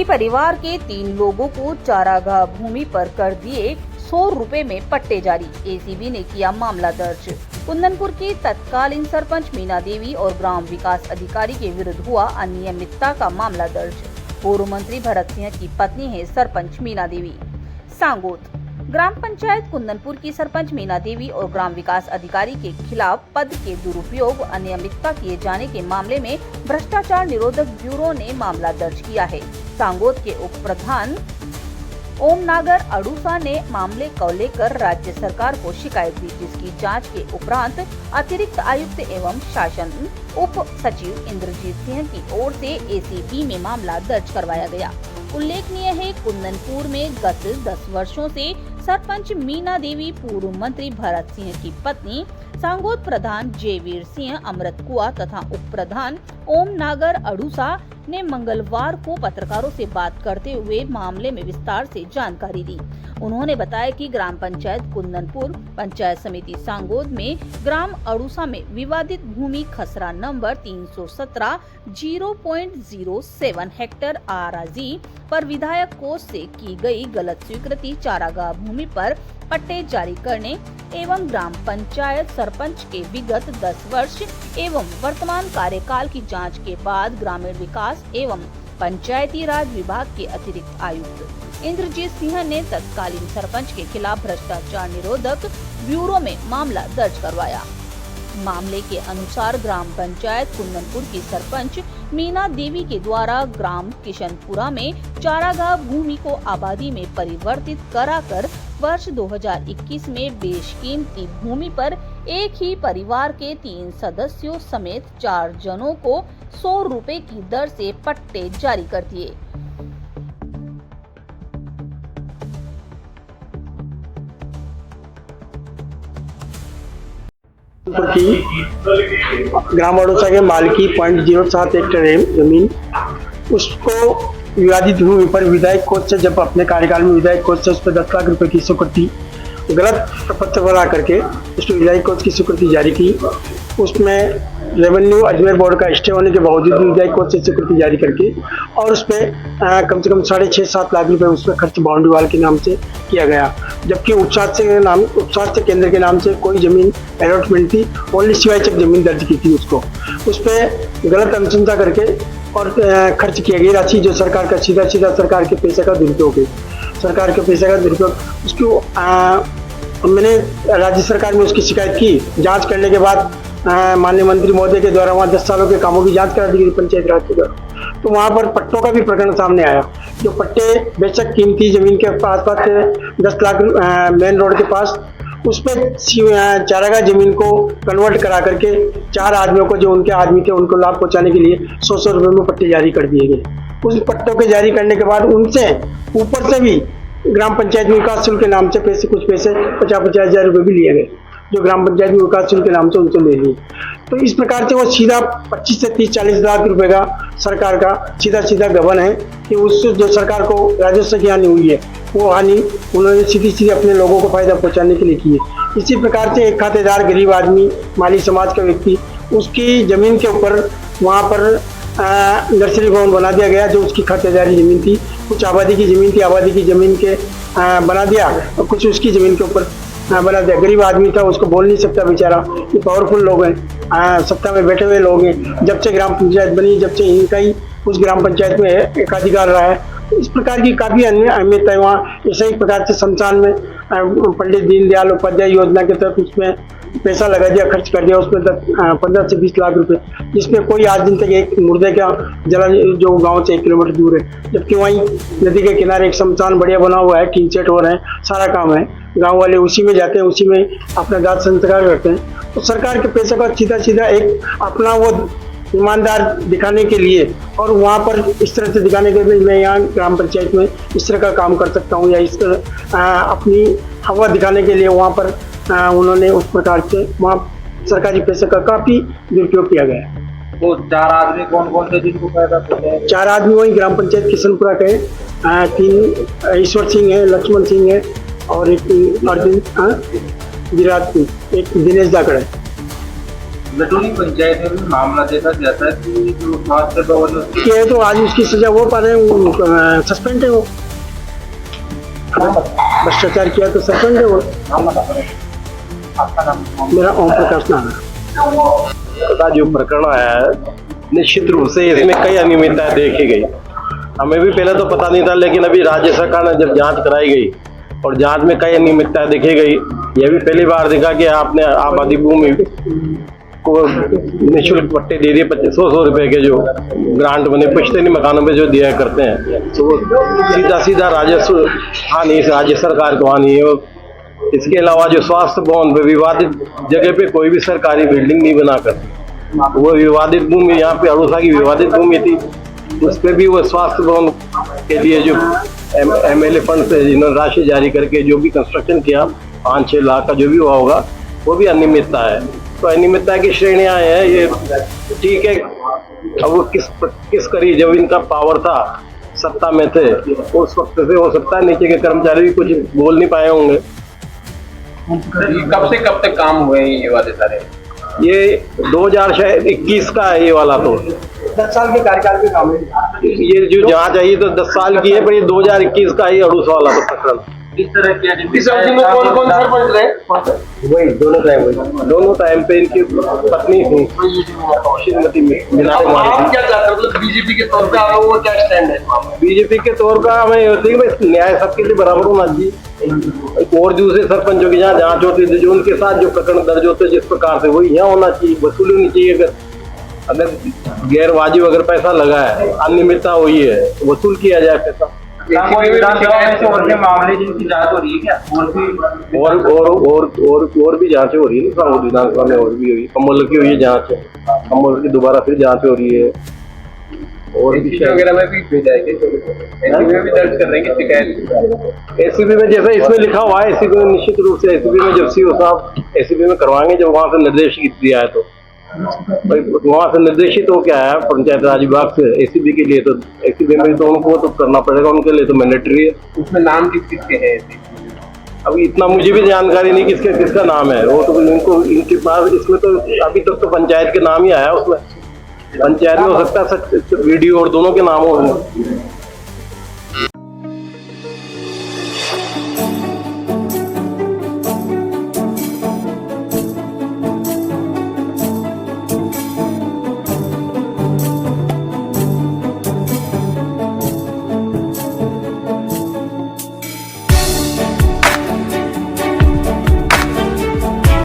ही परिवार के 3 लोगों को चारागाह भूमि पर कर दिए 100 रुपए में पट्टे जारी। एसीबी ने किया मामला दर्ज। कुंदनपुर की तत्कालीन सरपंच मीना देवी और ग्राम विकास अधिकारी के विरुद्ध हुआ अनियमितता का मामला दर्ज। पूर्व मंत्री भरत सिंह की पत्नी है सरपंच मीना देवी। सांगोद ग्राम पंचायत कुंदनपुर की सरपंच मीना देवी और ग्राम विकास अधिकारी के खिलाफ पद के दुरुपयोग व अनियमितता किए जाने के मामले में भ्रष्टाचार निरोधक ब्यूरो ने मामला दर्ज किया है। सांगोद के उप प्रधान ओम नागर अड़ूसा ने मामले को लेकर राज्य सरकार को शिकायत दी, जिसकी जांच के उपरांत अतिरिक्त आयुक्त एवं शासन उप सचिव इंद्रजीत सिंह की ओर से एसीबी में मामला दर्ज करवाया गया। उल्लेखनीय है, कुंदनपुर में गत 10 वर्षों से सरपंच मीना देवी पूर्व मंत्री भरत सिंह की पत्नी, सांगोद प्रधान जयवीर सिंह अमृत कुआ तथा उप प्रधान ओम नागर अड़ूसा ने मंगलवार को पत्रकारों से बात करते हुए मामले में विस्तार से जानकारी दी। उन्होंने बताया कि ग्राम पंचायत कुंदनपुर, पंचायत समिति सांगोद में ग्राम अड़ूसा में विवादित भूमि खसरा नंबर 317 0.07 हेक्टेयर आराजी पर विधायक कोष से की गई गलत स्वीकृति चारागाह भूमि पर पट्टे जारी करने एवं ग्राम पंचायत सरपंच के विगत 10 वर्ष एवं वर्तमान कार्यकाल की जांच के बाद ग्रामीण विकास एवं पंचायती राज विभाग के अतिरिक्त आयुक्त इंद्रजीत सिंह ने तत्कालीन सरपंच के खिलाफ भ्रष्टाचार निरोधक ब्यूरो में मामला दर्ज करवाया। मामले के अनुसार ग्राम पंचायत कुंदनपुर की सरपंच मीना देवी के द्वारा ग्राम किशनपुरा में चारागाह भूमि को आबादी में परिवर्तित कराकर वर्ष 2021 में बेशकीमती भूमि पर एक ही परिवार के 3 सदस्यों समेत 4 जनों को 100 रुपए की दर से पट्टे जारी कर दिए। की ग्राम अड़ूसा के मालिकी 0.07 हेक्टेयर है जमीन, उसको विवादित भूमि पर विधायक कोष से जब अपने कार्यकाल में विधायक कोष से उस पर 10 लाख रुपए की स्वीकृति गलत पत्र बना करके उस पर विधायक कोष की स्वीकृति जारी की। उसमें रेवेन्यू अजमेर बोर्ड का स्टे होने के बावजूद भी विधायक कोष से स्वीकृति जारी करके और उस पर कम से कम 6.5-7 लाख रुपए उसमें खर्च बाउंड्री वाल के नाम से किया गया, जबकि उपस्वास्थ्य केंद्र के नाम से कोई जमीन अलॉटमेंट थी, ओनली सिवायचक जमीन दर्ज की थी। उसको उस पर गलत अनुशंसा करके और खर्च किया गई राशि जो सरकार का सीधा सरकार के पैसे का दुरुपयोग है। सरकार के पैसे का दुरुपयोग उसको मैंने राज्य सरकार में उसकी शिकायत की। जांच करने के बाद माननीय मंत्री महोदय के द्वारा वहाँ 10 सालों के कामों की जांच करा दी गई पंचायत राज के द्वारा। तो वहाँ पर पट्टों का भी प्रकरण सामने आया। जो पट्टे बेशक कीमती जमीन के आसपास थे 10 लाख मेन रोड के पास, उस पर चारागाह जमीन को कन्वर्ट करा करके 4 आदमियों को जो उनके आदमी थे उनको लाभ पहुंचाने के लिए 100 रुपए में पट्टे जारी कर दिए गए। उस पट्टों के जारी करने के बाद उनसे ऊपर से भी ग्राम पंचायत में विकास शुल्क के नाम से कुछ पैसे 50-50 हज़ार रुपये भी लिए गए, जो ग्राम पंचायत में विकास शुल्क के नाम से उनसे ले लिए। तो इस प्रकार से वो सीधा 25 से 30-40 लाख रुपए का सरकार का सीधा गबन है कि उस जो सरकार को राजस्व की हानि हुई है वो हानि उन्होंने सीधी अपने लोगों को फायदा पहुंचाने के लिए की है। इसी प्रकार से एक खातेदार गरीब आदमी, माली समाज का व्यक्ति, उसकी जमीन के ऊपर वहाँ पर नर्सरी भवन बना दिया गया जो उसकी खातेदारी जमीन थी। कुछ आबादी की जमीन थी, आबादी की जमीन के बना दिया और कुछ उसकी जमीन के ऊपर बना दिया। गरीब आदमी था, उसको बोल नहीं सकता बेचारा। ये पावरफुल लोग हैं, सत्ता में बैठे हुए लोग हैं। जब से ग्राम पंचायत बनी, जब से इनका ही उस ग्राम पंचायत में एकाधिकार रहा है। इस प्रकार की काफ़ी अहमियत है वहाँ। ऐसे ही प्रकार से शमशान में पंडित दीनदयाल उपाध्याय योजना के तहत उसमें पैसा लगा दिया, खर्च कर दिया उसमें 15 से 20 लाख रुपए, जिसमें कोई आज दिन तक एक मुर्दे का जला जो गांव से 1 किलोमीटर दूर है। जबकि वहीं नदी के किनारे एक शमशान बढ़िया बना हुआ है, टीन सेट हो रहे हैं, सारा काम है। गांव वाले उसी में जाते हैं, उसी में अपना दाद संस्कार करते हैं। तो सरकार के पैसे का सीधा एक अपना वो ईमानदार दिखाने के लिए और वहाँ पर इस तरह से दिखाने के लिए मैं यहाँ ग्राम पंचायत में इस तरह का काम कर सकता हूँ या इस तरह अपनी हवा दिखाने के लिए वहाँ पर उन्होंने उस प्रकार से वहाँ सरकारी पैसे का काफ़ी दुरुपयोग किया गया। तो 4 आदमी कौन थे जिनको फायदा पहुंचा है? 4 आदमी वही ग्राम पंचायत किशनपुरा के 3 ईश्वर सिंह है, लक्ष्मण सिंह है और एक अर्जुन विराट सिंह, एक दिनेश जाखड़ है। लटोली पंचायत में भी मामला देखा जाता है कि जो स्वास्थ्य भवन है, ये तो आज उसकी सजा वो पा रहे हैं, सस्पेंड है वो, भ्रष्टाचार किया तो सस्पेंड है वो। आपका नाम? मेरा ओम प्रकाश नाम है। का जो प्रकरण आया है, निश्चित रूप से इसमें कई अनियमितताएं देखी गई। हमें भी पहले तो पता नहीं था, लेकिन अभी राज्य सरकार ने जब जांच कराई गई और जांच में कई अनियमितताएं देखी गई। यह भी पहली बार देखा कि आपने आबादी भूमि को निःशुल्क पट्टे दे दिए 100 रुपए के, जो ग्रांट बने पुश्तैनी मकानों पे जो दिया करते हैं, तो वो सीधा राजस्व हानि राज्य सरकार को हानि है। इसके अलावा जो स्वास्थ्य भवन पे विवादित जगह पे कोई भी सरकारी बिल्डिंग नहीं बना करती, वो विवादित भूमि, यहाँ पे अड़ूसा की विवादित भूमि थी, उस पर भी वो स्वास्थ्य भवन के लिए जो MLA फंड से जिन्होंने राशि जारी करके जो भी कंस्ट्रक्शन किया 5-6 लाख का जो भी हुआ होगा, वो भी अनियमितता है। तो अनियमितता की श्रेणियां हैं ये, ठीक है। अब वो किस करी, जब इनका पावर था, सत्ता में थे, उस वक्त से हो सकता है नीचे के कर्मचारी भी कुछ बोल नहीं पाए होंगे। कब से कब तक काम हुए हैं ये वाले सारे? ये 2021 का है ये वाला, तो 10 साल के कार्यकाल के काम है। ये जो जांच है ये तो 10 साल की है, पर ये 2021 का ही अड़ूस वाला तो प्रकरण। इस तरह की इस अवधि में कौन सरपंच रहे? वही दोनों टाइम पे इनकी पत्नी थी श्रीमती मीना कुमारी। क्या चाहते हो, मतलब बीजेपी के तौर पे आप लोगों का क्या स्टैंड है? बीजेपी के तौर पर हमें ये होती है कि भाई न्याय सबके लिए बराबर होना चाहिए। और दूसरे सरपंचों की जहाँ जांच होती है, जो उनके साथ जो प्रकरण दर्ज होते हैं जिस प्रकार से, वही यहाँ होना चाहिए, वसूली होनी चाहिए। अगर गैरवाजिब अगर पैसा लगा है, अनियमितता हुई है, तो वसूल किया जाए पैसा। और भी मामले जिनकी जांच हो रही है क्या? और भी जांचें हो रही है ना, विधानसभा में और भी हुई, कमल की हुई है जांच, कमल की दोबारा फिर जांच हो रही है। और भी वगैरह में भी भेजा है, एसीबी में भी दर्ज कर रहे हैं शिकायत। एसीबी में जैसा इसमें लिखा हुआ है, एसीबी में निश्चित रूप से एसीबी में जब सीओ साहब एसीबी में करवाएंगे, जब वहां से निर्देश दिया है, तो वहां से निर्देशित हो क्या है पंचायत राज विभाग से एसीबी के लिए, तो एसीबी में तो उनको तो करना पड़ेगा, उनके लिए तो मैंडेटरी है। उसमें नाम किस किसके हैं? अभी इतना मुझे भी जानकारी नहीं किसका नाम है, वो तो इनको इनके पास, इसमें तो अभी तक तो पंचायत के नाम ही आया, उसमें पंचायत में हो सकता है वीडियो और दोनों के नाम हो।